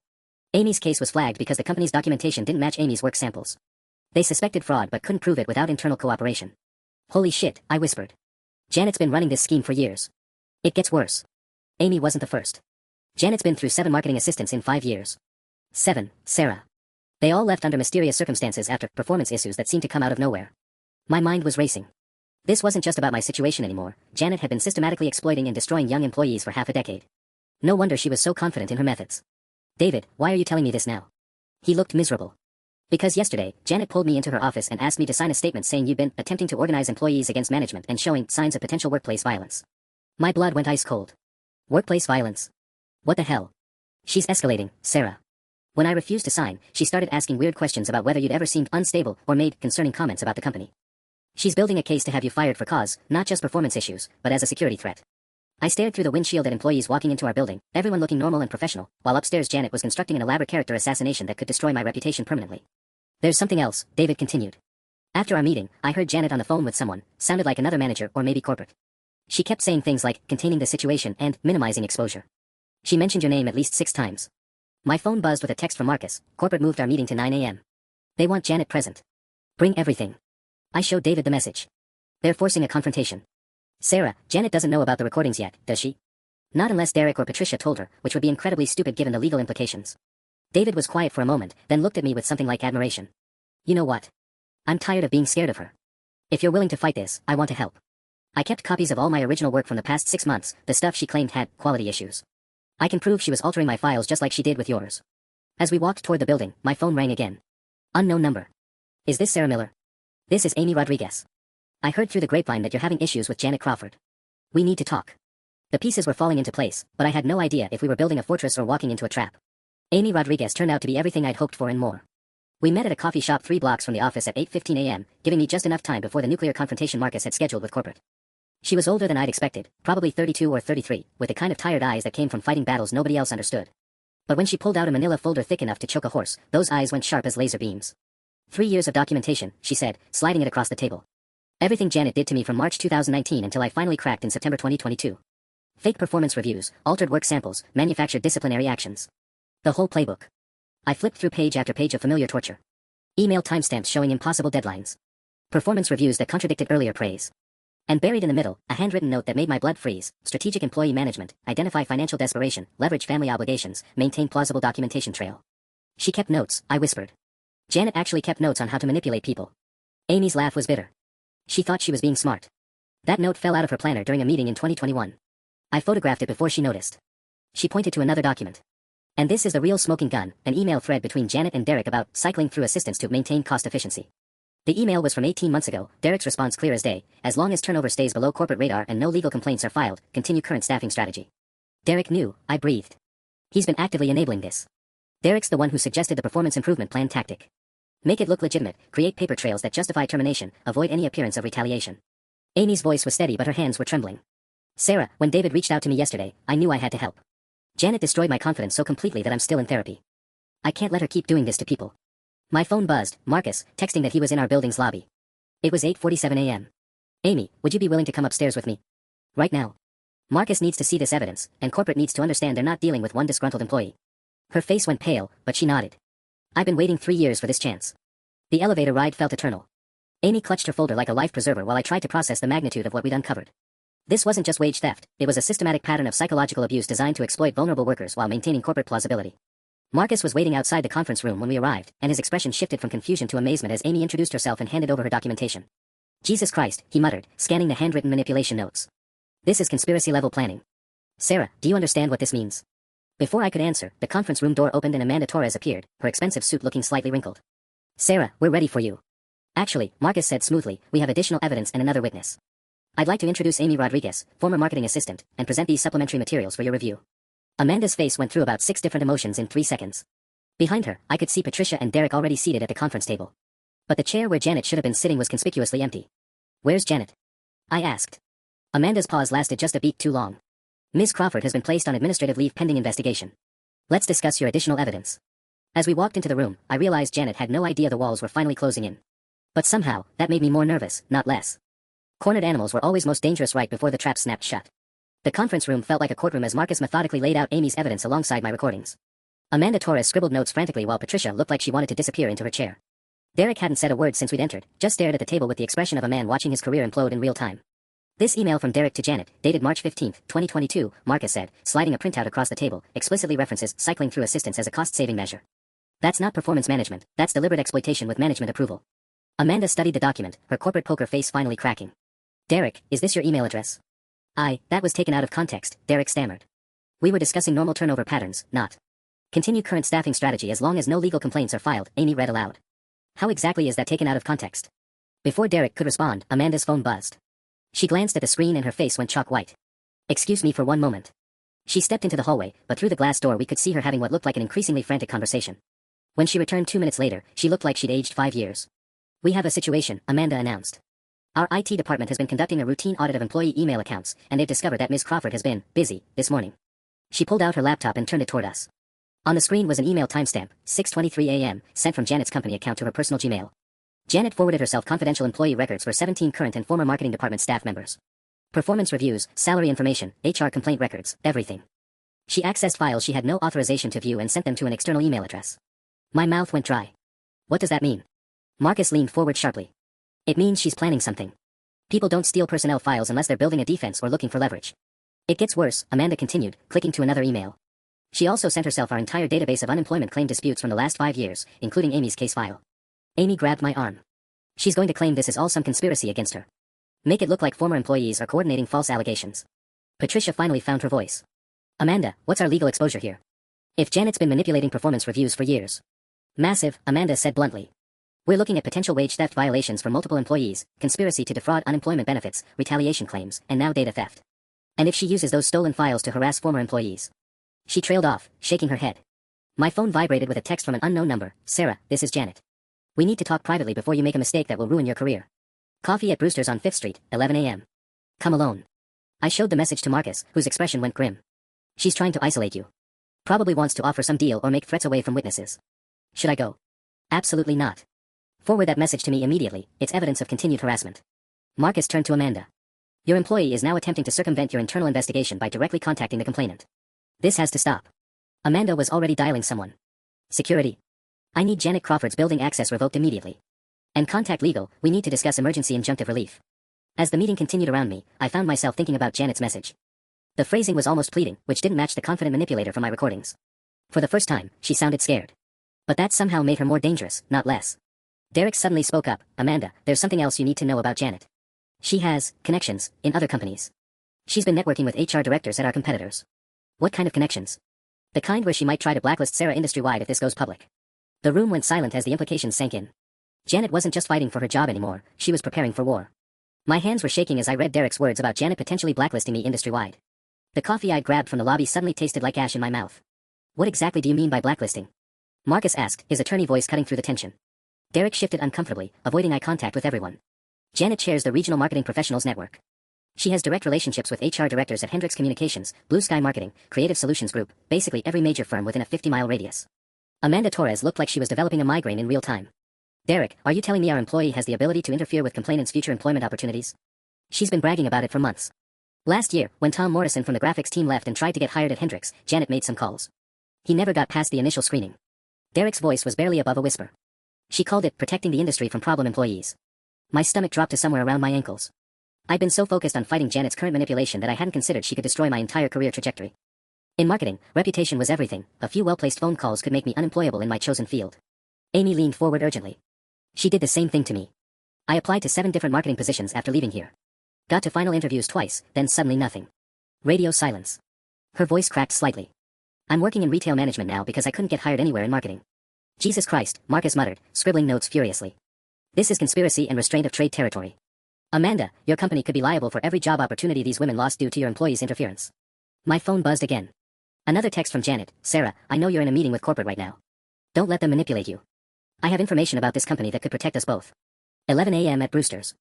Amy's case was flagged because the company's documentation didn't match Amy's work samples. They suspected fraud but couldn't prove it without internal cooperation." "Holy shit," I whispered. "Janet's been running this scheme for years. It gets worse. Amy wasn't the first. Janet's been through 7 marketing assistants in 5 years. 7, Sarah. They all left under mysterious circumstances after performance issues that seemed to come out of nowhere." My mind was racing. This wasn't just about my situation anymore. Janet had been systematically exploiting and destroying young employees for half a decade. No wonder she was so confident in her methods. "David, why are you telling me this now?" He looked miserable. "Because yesterday, Janet pulled me into her office and asked me to sign a statement saying you'd been attempting to organize employees against management and showing signs of potential workplace violence." My blood went ice cold. Workplace violence? What the hell? "She's escalating, Sarah. When I refused to sign, she started asking weird questions about whether you'd ever seemed unstable or made concerning comments about the company. She's building a case to have you fired for cause, not just performance issues, but as a security threat." I stared through the windshield at employees walking into our building, everyone looking normal and professional, while upstairs Janet was constructing an elaborate character assassination that could destroy my reputation permanently. "There's something else," David continued. "After our meeting, I heard Janet on the phone with someone, sounded like another manager or maybe corporate. She kept saying things like containing the situation and minimizing exposure. She mentioned your name at least 6 times. My phone buzzed with a text from Marcus. Corporate moved our meeting to 9 a.m. They want Janet present. Bring everything." I showed David the message. "They're forcing a confrontation." "Sarah, Janet doesn't know about the recordings yet, does she?" "Not unless Derek or Patricia told her, which would be incredibly stupid given the legal implications." David was quiet for a moment, then looked at me with something like admiration. "You know what? I'm tired of being scared of her. If you're willing to fight this, I want to help. I kept copies of all my original work from the past 6 months, the stuff she claimed had quality issues. I can prove she was altering my files just like she did with yours." As we walked toward the building, my phone rang again. Unknown number. "Is this Sarah Miller?" "This is Amy Rodriguez. I heard through the grapevine that you're having issues with Janet Crawford. We need to talk." The pieces were falling into place, but I had no idea if we were building a fortress or walking into a trap. Amy Rodriguez turned out to be everything I'd hoped for and more. We met at a coffee shop 3 blocks from the office at 8:15 a.m., giving me just enough time before the nuclear confrontation Marcus had scheduled with corporate. She was older than I'd expected, probably 32 or 33, with the kind of tired eyes that came from fighting battles nobody else understood. But when she pulled out a manila folder thick enough to choke a horse, those eyes went sharp as laser beams. 3 years of documentation, she said, sliding it across the table. Everything Janet did to me from March 2019 until I finally cracked in September 2022. Fake performance reviews, altered work samples, manufactured disciplinary actions. The whole playbook. I flipped through page after page of familiar torture. Email timestamps showing impossible deadlines. Performance reviews that contradicted earlier praise. And buried in the middle, a handwritten note that made my blood freeze: strategic employee management, identify financial desperation, leverage family obligations, maintain plausible documentation trail. She kept notes, I whispered. Janet actually kept notes on how to manipulate people. Amy's laugh was bitter. She thought she was being smart. That note fell out of her planner during a meeting in 2021. I photographed it before she noticed. She pointed to another document. And this is the real smoking gun, an email thread between Janet and Derek about cycling through assistants to maintain cost efficiency. The email was from 18 months ago, Derek's response clear as day: as long as turnover stays below corporate radar and no legal complaints are filed, continue current staffing strategy. Derek knew, I breathed. He's been actively enabling this. Derek's the one who suggested the performance improvement plan tactic. Make it look legitimate, create paper trails that justify termination, avoid any appearance of retaliation. Amy's voice was steady but her hands were trembling. Sarah, when David reached out to me yesterday, I knew I had to help. Janet destroyed my confidence so completely that I'm still in therapy. I can't let her keep doing this to people. My phone buzzed, Marcus, texting that he was in our building's lobby. It was 8:47 a.m. Amy, would you be willing to come upstairs with me? Right now. Marcus needs to see this evidence, and corporate needs to understand they're not dealing with one disgruntled employee. Her face went pale, but she nodded. I've been waiting 3 years for this chance. The elevator ride felt eternal. Amy clutched her folder like a life preserver while I tried to process the magnitude of what we'd uncovered. This wasn't just wage theft, it was a systematic pattern of psychological abuse designed to exploit vulnerable workers while maintaining corporate plausibility. Marcus was waiting outside the conference room when we arrived, and his expression shifted from confusion to amazement as Amy introduced herself and handed over her documentation. Jesus Christ, he muttered, scanning the handwritten manipulation notes. This is conspiracy-level planning. Sarah, do you understand what this means? Before I could answer, the conference room door opened and Amanda Torres appeared, her expensive suit looking slightly wrinkled. Sarah, we're ready for you. Actually, Marcus said smoothly, we have additional evidence and another witness. I'd like to introduce Amy Rodriguez, former marketing assistant, and present these supplementary materials for your review. Amanda's face went through about 6 different emotions in 3 seconds. Behind her, I could see Patricia and Derek already seated at the conference table. But the chair where Janet should have been sitting was conspicuously empty. Where's Janet? I asked. Amanda's pause lasted just a beat too long. Ms. Crawford has been placed on administrative leave pending investigation. Let's discuss your additional evidence. As we walked into the room, I realized Janet had no idea the walls were finally closing in. But somehow, that made me more nervous, not less. Cornered animals were always most dangerous right before the trap snapped shut. The conference room felt like a courtroom as Marcus methodically laid out Amy's evidence alongside my recordings. Amanda Torres scribbled notes frantically while Patricia looked like she wanted to disappear into her chair. Derek hadn't said a word since we'd entered, just stared at the table with the expression of a man watching his career implode in real time. This email from Derek to Janet, dated March 15, 2022, Marcus said, sliding a printout across the table, explicitly references cycling through assistance as a cost-saving measure. That's not performance management, that's deliberate exploitation with management approval. Amanda studied the document, her corporate poker face finally cracking. Derek, is this your email address? That was taken out of context, Derek stammered. We were discussing normal turnover patterns, not. Continue current staffing strategy as long as no legal complaints are filed, Amy read aloud. How exactly is that taken out of context? Before Derek could respond, Amanda's phone buzzed. She glanced at the screen and her face went chalk white. Excuse me for one moment. She stepped into the hallway, but through the glass door we could see her having what looked like an increasingly frantic conversation. When she returned 2 minutes later, she looked like she'd aged 5 years. We have a situation, Amanda announced. Our IT department has been conducting a routine audit of employee email accounts, and they've discovered that Ms. Crawford has been busy this morning. She pulled out her laptop and turned it toward us. On the screen was an email timestamp, 6:23 a.m., sent from Janet's company account to her personal Gmail. Janet forwarded herself confidential employee records for 17 current and former marketing department staff members. Performance reviews, salary information, HR complaint records, everything. She accessed files she had no authorization to view and sent them to an external email address. My mouth went dry. What does that mean? Marcus leaned forward sharply. It means she's planning something. People don't steal personnel files unless they're building a defense or looking for leverage. It gets worse, Amanda continued, clicking to another email. She also sent herself our entire database of unemployment claim disputes from the last 5 years, including Amy's case file. Amy grabbed my arm. She's going to claim this is all some conspiracy against her. Make it look like former employees are coordinating false allegations. Patricia finally found her voice. Amanda, what's our legal exposure here? If Janet's been manipulating performance reviews for years. Massive, Amanda said bluntly. We're looking at potential wage theft violations for multiple employees, conspiracy to defraud unemployment benefits, retaliation claims, and now data theft. And if she uses those stolen files to harass former employees. She trailed off, shaking her head. My phone vibrated with a text from an unknown number. Sarah, this is Janet. We need to talk privately before you make a mistake that will ruin your career. Coffee at Brewster's on 5th Street, 11 a.m. Come alone. I showed the message to Marcus, whose expression went grim. She's trying to isolate you. Probably wants to offer some deal or make threats away from witnesses. Should I go? Absolutely not. Forward that message to me immediately, it's evidence of continued harassment. Marcus turned to Amanda. Your employee is now attempting to circumvent your internal investigation by directly contacting the complainant. This has to stop. Amanda was already dialing someone. Security. I need Janet Crawford's building access revoked immediately. And contact legal, we need to discuss emergency injunctive relief. As the meeting continued around me, I found myself thinking about Janet's message. The phrasing was almost pleading, which didn't match the confident manipulator from my recordings. For the first time, she sounded scared. But that somehow made her more dangerous, not less. Derek suddenly spoke up. Amanda, there's something else you need to know about Janet. She has connections in other companies. She's been networking with HR directors at our competitors. What kind of connections? The kind where she might try to blacklist Sarah industry-wide if this goes public. The room went silent as the implications sank in. Janet wasn't just fighting for her job anymore, she was preparing for war. My hands were shaking as I read Derek's words about Janet potentially blacklisting me industry-wide. The coffee I'd grabbed from the lobby suddenly tasted like ash in my mouth. What exactly do you mean by blacklisting? Marcus asked, his attorney voice cutting through the tension. Derek shifted uncomfortably, avoiding eye contact with everyone. Janet chairs the Regional Marketing Professionals Network. She has direct relationships with HR directors at Hendrix Communications, Blue Sky Marketing, Creative Solutions Group, basically every major firm within a 50-mile radius. Amanda Torres looked like she was developing a migraine in real time. Derek, are you telling me our employee has the ability to interfere with complainants' future employment opportunities? She's been bragging about it for months. Last year, when Tom Morrison from the graphics team left and tried to get hired at Hendrix, Janet made some calls. He never got past the initial screening. Derek's voice was barely above a whisper. She called it protecting the industry from problem employees. My stomach dropped to somewhere around my ankles. I'd been so focused on fighting Janet's current manipulation that I hadn't considered she could destroy my entire career trajectory. In marketing, reputation was everything. A few well-placed phone calls could make me unemployable in my chosen field. Amy leaned forward urgently. She did the same thing to me. I applied to 7 different marketing positions after leaving here. Got to final interviews twice, then suddenly nothing. Radio silence. Her voice cracked slightly. I'm working in retail management now because I couldn't get hired anywhere in marketing. Jesus Christ, Marcus muttered, scribbling notes furiously. This is conspiracy and restraint of trade territory. Amanda, your company could be liable for every job opportunity these women lost due to your employees' interference. My phone buzzed again. Another text from Janet. Sarah, I know you're in a meeting with corporate right now. Don't let them manipulate you. I have information about this company that could protect us both. 11 a.m. at Brewster's.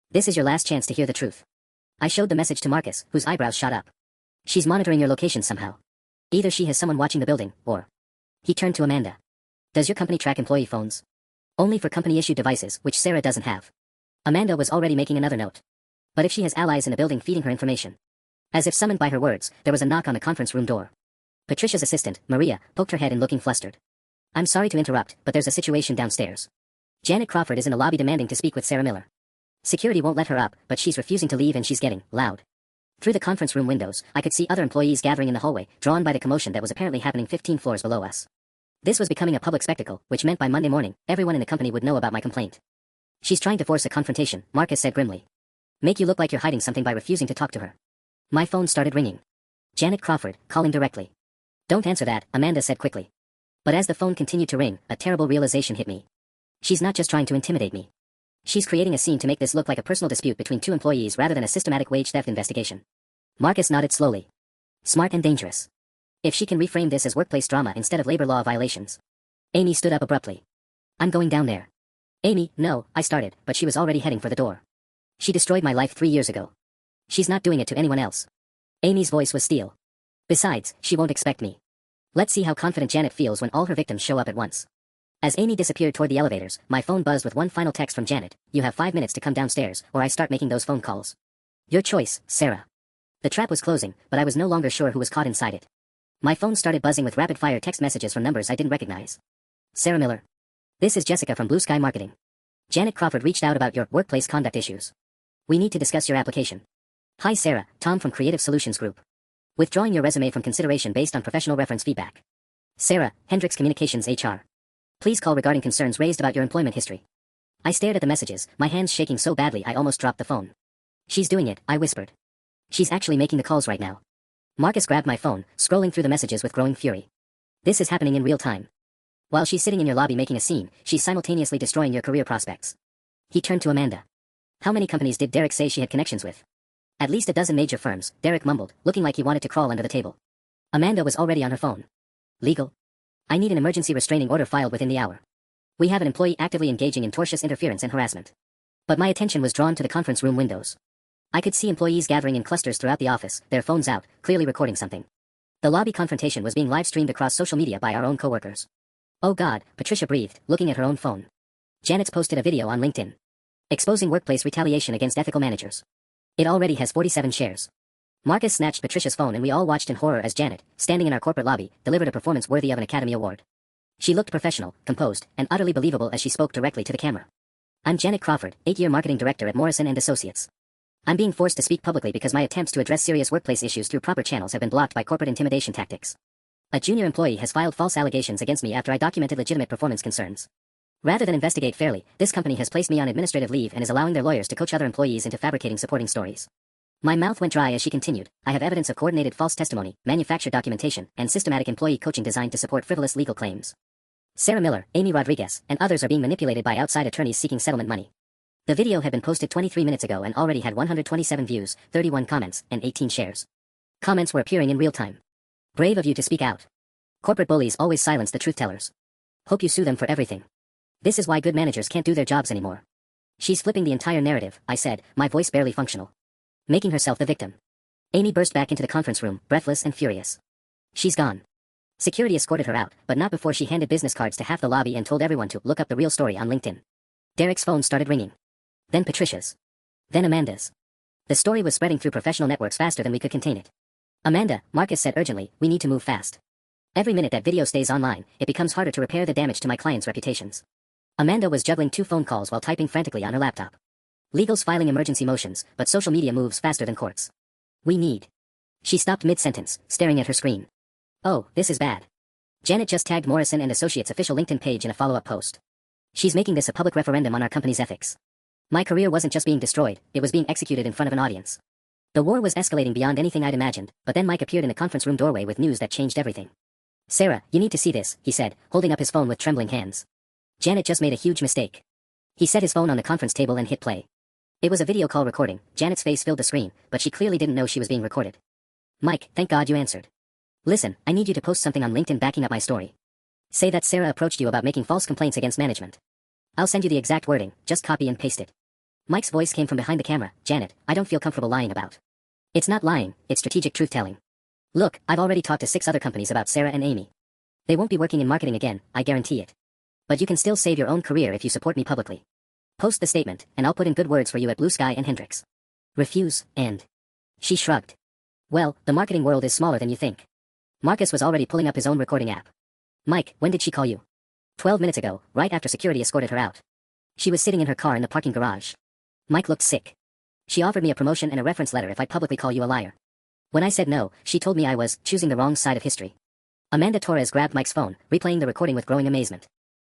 This is your last chance to hear the truth. I showed the message to Marcus, whose eyebrows shot up. She's monitoring your location somehow. Either she has someone watching the building, or... He turned to Amanda. Does your company track employee phones? Only for company-issued devices, which Sarah doesn't have. Amanda was already making another note. But if she has allies in the building feeding her information. As if summoned by her words, there was a knock on the conference room door. Patricia's assistant, Maria, poked her head in looking flustered. I'm sorry to interrupt, but there's a situation downstairs. Janet Crawford is in the lobby demanding to speak with Sarah Miller. Security won't let her up, but she's refusing to leave and she's getting loud. Through the conference room windows, I could see other employees gathering in the hallway, drawn by the commotion that was apparently happening 15 floors below us. This was becoming a public spectacle, which meant by Monday morning, everyone in the company would know about my complaint. She's trying to force a confrontation, Marcus said grimly. Make you look like you're hiding something by refusing to talk to her. My phone started ringing. Janet Crawford, calling directly. Don't answer that, Amanda said quickly. But as the phone continued to ring, a terrible realization hit me. She's not just trying to intimidate me. She's creating a scene to make this look like a personal dispute between 2 employees rather than a systematic wage theft investigation. Marcus nodded slowly. Smart and dangerous. If she can reframe this as workplace drama instead of labor law violations. Amy stood up abruptly. I'm going down there. Amy, no, I started, but she was already heading for the door. She destroyed my life 3 years ago. She's not doing it to anyone else. Amy's voice was steel. Besides, she won't expect me. Let's see how confident Janet feels when all her victims show up at once. As Amy disappeared toward the elevators, my phone buzzed with one final text from Janet. You have 5 minutes to come downstairs, or I start making those phone calls. Your choice, Sarah. The trap was closing, but I was no longer sure who was caught inside it. My phone started buzzing with rapid-fire text messages from numbers I didn't recognize. Sarah Miller. This is Jessica from Blue Sky Marketing. Janet Crawford reached out about your workplace conduct issues. We need to discuss your application. Hi Sarah, Tom from Creative Solutions Group. Withdrawing your resume from consideration based on professional reference feedback. Sarah, Hendricks Communications HR. Please call regarding concerns raised about your employment history. I stared at the messages, my hands shaking so badly I almost dropped the phone. She's doing it, I whispered. She's actually making the calls right now. Marcus grabbed my phone, scrolling through the messages with growing fury. This is happening in real time. While she's sitting in your lobby making a scene, she's simultaneously destroying your career prospects. He turned to Amanda. How many companies did Derek say she had connections with? At least a dozen major firms, Derek mumbled, looking like he wanted to crawl under the table. Amanda was already on her phone. Legal? I need an emergency restraining order filed within the hour. We have an employee actively engaging in tortious interference and harassment. But my attention was drawn to the conference room windows. I could see employees gathering in clusters throughout the office, their phones out, clearly recording something. The lobby confrontation was being live-streamed across social media by our own coworkers. Oh God, Patricia breathed, looking at her own phone. Janet's posted a video on LinkedIn. Exposing workplace retaliation against ethical managers. It already has 47 shares. Marcus snatched Patricia's phone and we all watched in horror as Janet, standing in our corporate lobby, delivered a performance worthy of an Academy Award. She looked professional, composed, and utterly believable as she spoke directly to the camera. I'm Janet Crawford, 8-year marketing director at Morrison & Associates. I'm being forced to speak publicly because my attempts to address serious workplace issues through proper channels have been blocked by corporate intimidation tactics. A junior employee has filed false allegations against me after I documented legitimate performance concerns. Rather than investigate fairly, this company has placed me on administrative leave and is allowing their lawyers to coach other employees into fabricating supporting stories. My mouth went dry as she continued. I have evidence of coordinated false testimony, manufactured documentation, and systematic employee coaching designed to support frivolous legal claims. Sarah Miller, Amy Rodriguez, and others are being manipulated by outside attorneys seeking settlement money. The video had been posted 23 minutes ago and already had 127 views, 31 comments, and 18 shares. Comments were appearing in real time. Brave of you to speak out. Corporate bullies always silence the truth tellers. Hope you sue them for everything. This is why good managers can't do their jobs anymore. She's flipping the entire narrative, I said, my voice barely functional. Making herself the victim. Amy burst back into the conference room, breathless and furious. She's gone. Security escorted her out, but not before she handed business cards to half the lobby and told everyone to look up the real story on LinkedIn. Derek's phone started ringing. Then Patricia's. Then Amanda's. The story was spreading through professional networks faster than we could contain it. Amanda, Marcus said urgently, we need to move fast. Every minute that video stays online, it becomes harder to repair the damage to my clients' reputations. Amanda was juggling 2 phone calls while typing frantically on her laptop. Legal's filing emergency motions, but social media moves faster than courts. We need. She stopped mid-sentence, staring at her screen. Oh, this is bad. Janet just tagged Morrison and Associates' official LinkedIn page in a follow-up post. She's making this a public referendum on our company's ethics. My career wasn't just being destroyed, it was being executed in front of an audience. The war was escalating beyond anything I'd imagined, but then Mike appeared in the conference room doorway with news that changed everything. Sarah, you need to see this, he said, holding up his phone with trembling hands. Janet just made a huge mistake. He set his phone on the conference table and hit play. It was a video call recording. Janet's face filled the screen, but she clearly didn't know she was being recorded. Mike, thank God you answered. Listen, I need you to post something on LinkedIn backing up my story. Say that Sarah approached you about making false complaints against management. I'll send you the exact wording, just copy and paste it. Mike's voice came from behind the camera. Janet, I don't feel comfortable lying about. It's not lying, it's strategic truth-telling. Look, I've already talked to 6 other companies about Sarah and Amy. They won't be working in marketing again, I guarantee it. But you can still save your own career if you support me publicly. Post the statement, and I'll put in good words for you at Blue Sky and Hendrix. Refuse, and... She shrugged. Well, the marketing world is smaller than you think. Marcus was already pulling up his own recording app. Mike, when did she call you? 12 minutes ago, right after security escorted her out. She was sitting in her car in the parking garage. Mike looked sick. She offered me a promotion and a reference letter if I'd publicly call you a liar. When I said no, she told me I was choosing the wrong side of history. Amanda Torres grabbed Mike's phone, replaying the recording with growing amazement.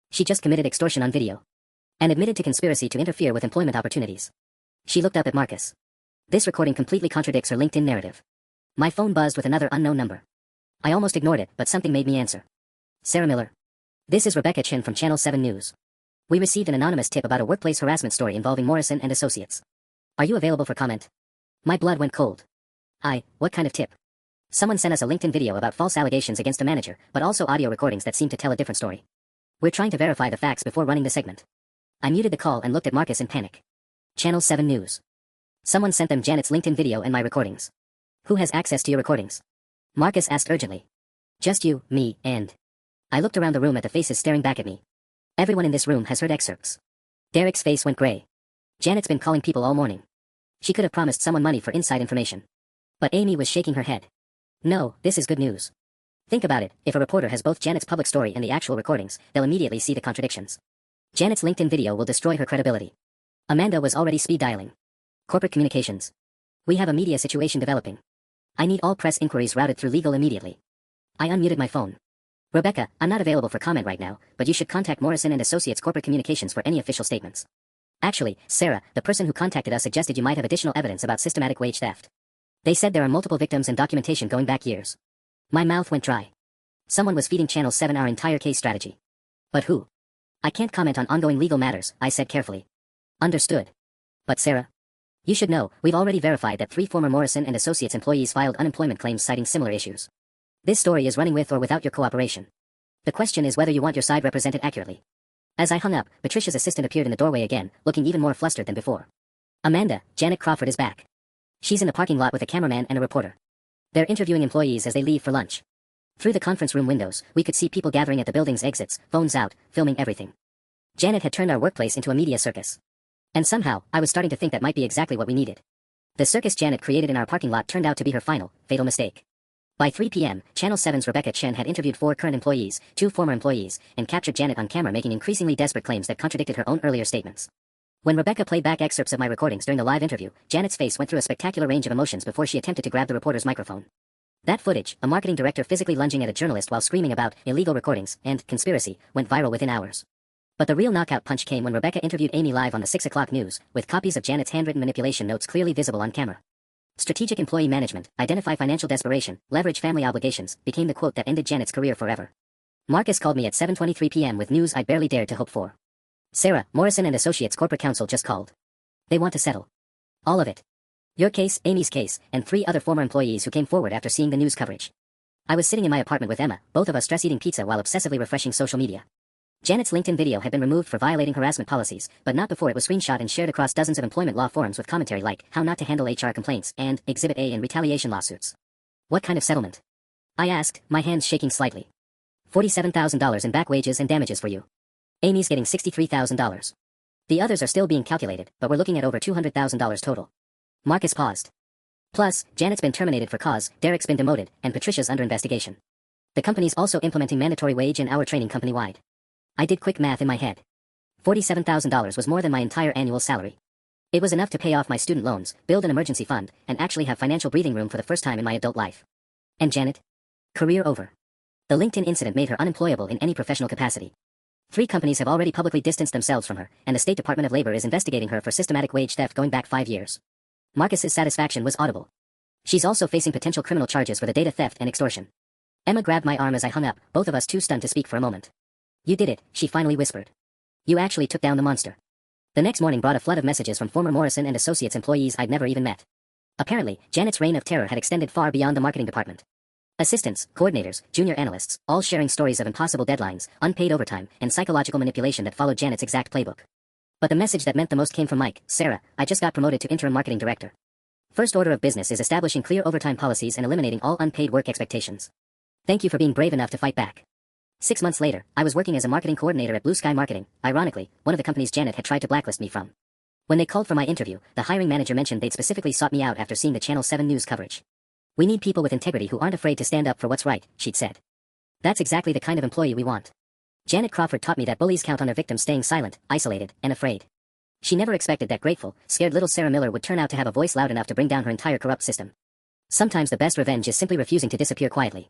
She just committed extortion on video. And admitted to conspiracy to interfere with employment opportunities. She looked up at Marcus. This recording completely contradicts her LinkedIn narrative. My phone buzzed with another unknown number. I almost ignored it, but something made me answer. Sarah Miller. This is Rebecca Chin from Channel 7 News. We received an anonymous tip about a workplace harassment story involving Morrison and Associates. Are you available for comment? My blood went cold. What kind of tip? Someone sent us a LinkedIn video about false allegations against a manager, but also audio recordings that seem to tell a different story. We're trying to verify the facts before running the segment. I muted the call and looked at Marcus in panic. Channel 7 News. Someone sent them Janet's LinkedIn video and my recordings. Who has access to your recordings? Marcus asked urgently. Just you, me, and... I looked around the room at the faces staring back at me. Everyone in this room has heard excerpts. Derek's face went gray. Janet's been calling people all morning. She could have promised someone money for inside information. But Amy was shaking her head. No, this is good news. Think about it, if a reporter has both Janet's public story and the actual recordings, they'll immediately see the contradictions. Janet's LinkedIn video will destroy her credibility. Amanda was already speed dialing. Corporate communications. We have a media situation developing. I need all press inquiries routed through legal immediately. I unmuted my phone. Rebecca, I'm not available for comment right now, but you should contact Morrison and Associates Corporate Communications for any official statements. Actually, Sarah, the person who contacted us suggested you might have additional evidence about systematic wage theft. They said there are multiple victims and documentation going back years. My mouth went dry. Someone was feeding Channel 7 our entire case strategy. But who? I can't comment on ongoing legal matters, I said carefully. Understood. But Sarah? You should know, we've already verified that 3 former Morrison and Associates employees filed unemployment claims citing similar issues. This story is running with or without your cooperation. The question is whether you want your side represented accurately. As I hung up, Patricia's assistant appeared in the doorway again, looking even more flustered than before. Amanda, Janet Crawford is back. She's in the parking lot with a cameraman and a reporter. They're interviewing employees as they leave for lunch. Through the conference room windows, we could see people gathering at the building's exits, phones out, filming everything. Janet had turned our workplace into a media circus. And somehow, I was starting to think that might be exactly what we needed. The circus Janet created in our parking lot turned out to be her final, fatal mistake. By 3 p.m., Channel 7's Rebecca Chen had interviewed 4 current employees, 2 former employees, and captured Janet on camera making increasingly desperate claims that contradicted her own earlier statements. When Rebecca played back excerpts of my recordings during the live interview, Janet's face went through a spectacular range of emotions before she attempted to grab the reporter's microphone. That footage, a marketing director physically lunging at a journalist while screaming about illegal recordings and conspiracy, went viral within hours. But the real knockout punch came when Rebecca interviewed Amy live on the 6 o'clock news, with copies of Janet's handwritten manipulation notes clearly visible on camera. Strategic employee management, identify financial desperation, leverage family obligations, became the quote that ended Janet's career forever. Marcus called me at 7:23 p.m. with news I barely dared to hope for. Sarah, Morrison and Associates Corporate Counsel just called. They want to settle. All of it. Your case, Amy's case, and 3 other former employees who came forward after seeing the news coverage. I was sitting in my apartment with Emma, both of us stress-eating pizza while obsessively refreshing social media. Janet's LinkedIn video had been removed for violating harassment policies, but not before it was screenshot and shared across dozens of employment law forums with commentary like How Not to Handle HR Complaints and Exhibit A in Retaliation Lawsuits. What kind of settlement? I asked, my hands shaking slightly. $47,000 in back wages and damages for you. Amy's getting $63,000. The others are still being calculated, but we're looking at over $200,000 total. Marcus paused. Plus, Janet's been terminated for cause, Derek's been demoted, and Patricia's under investigation. The company's also implementing mandatory wage and hour training company-wide. I did quick math in my head. $47,000 was more than my entire annual salary. It was enough to pay off my student loans, build an emergency fund, and actually have financial breathing room for the first time in my adult life. And Janet? Career over. The LinkedIn incident made her unemployable in any professional capacity. 3 companies have already publicly distanced themselves from her, and the State Department of Labor is investigating her for systematic wage theft going back 5 years. Marcus's satisfaction was audible. She's also facing potential criminal charges for the data theft and extortion. Emma grabbed my arm as I hung up, both of us too stunned to speak for a moment. You did it, she finally whispered. You actually took down the monster. The next morning brought a flood of messages from former Morrison and Associates employees I'd never even met. Apparently, Janet's reign of terror had extended far beyond the marketing department. Assistants, coordinators, junior analysts, all sharing stories of impossible deadlines, unpaid overtime, and psychological manipulation that followed Janet's exact playbook. But the message that meant the most came from Mike. Sarah, I just got promoted to interim marketing director. First order of business is establishing clear overtime policies and eliminating all unpaid work expectations. Thank you for being brave enough to fight back. 6 months later, I was working as a marketing coordinator at Blue Sky Marketing, ironically, one of the companies Janet had tried to blacklist me from. When they called for my interview, the hiring manager mentioned they'd specifically sought me out after seeing the Channel 7 news coverage. We need people with integrity who aren't afraid to stand up for what's right, she'd said. That's exactly the kind of employee we want. Janet Crawford taught me that bullies count on their victims staying silent, isolated, and afraid. She never expected that grateful, scared little Sarah Miller would turn out to have a voice loud enough to bring down her entire corrupt system. Sometimes the best revenge is simply refusing to disappear quietly.